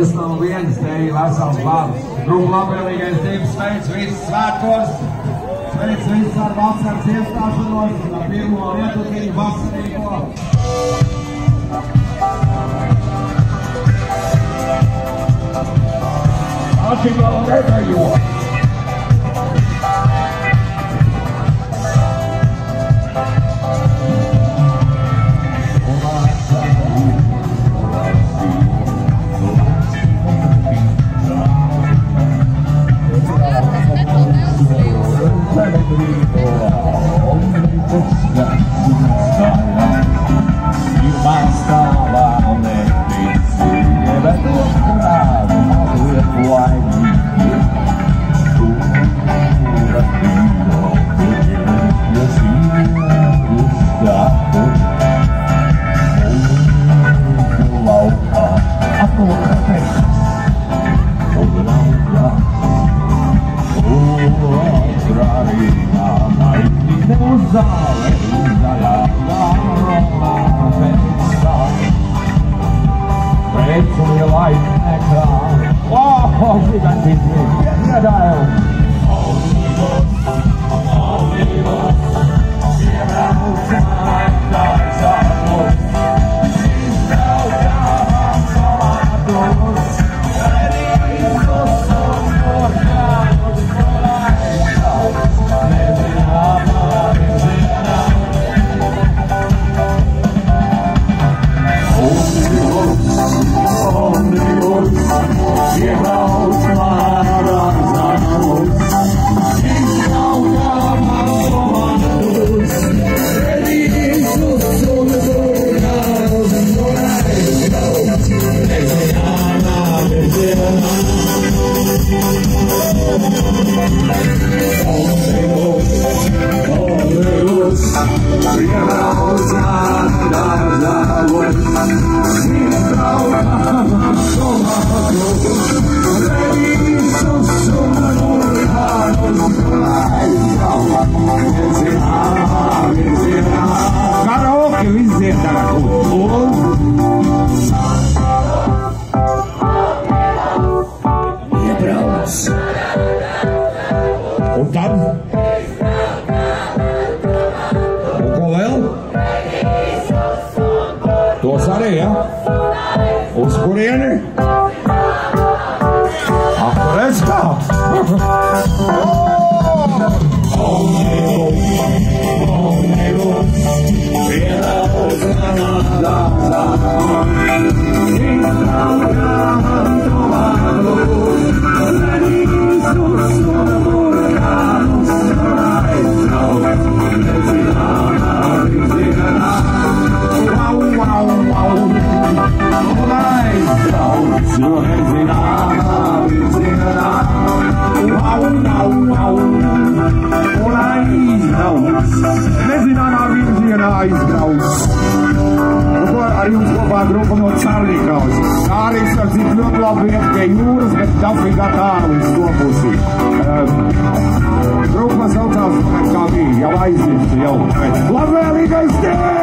Es no viens te vesels labs. Grupu labvēlīgais tīms sveic visus svētkos. Sveic visus ar vasaras iestāšanos un ar pirmo lietotīgi vasarīgo. Atšķirībā nedajo. Un tad? Un ko vēl? Tos arī, ja? Uz kurieni? Redz kā? Ar jums kopā grupa no Čārlīkaus. Čārlīks var cik ļoti labi iet pie jūras, bet dafīgā tālu līdz kopusī. Grupa saucās kā bija, jau aizmirstu jau. Labvēlīgais tev!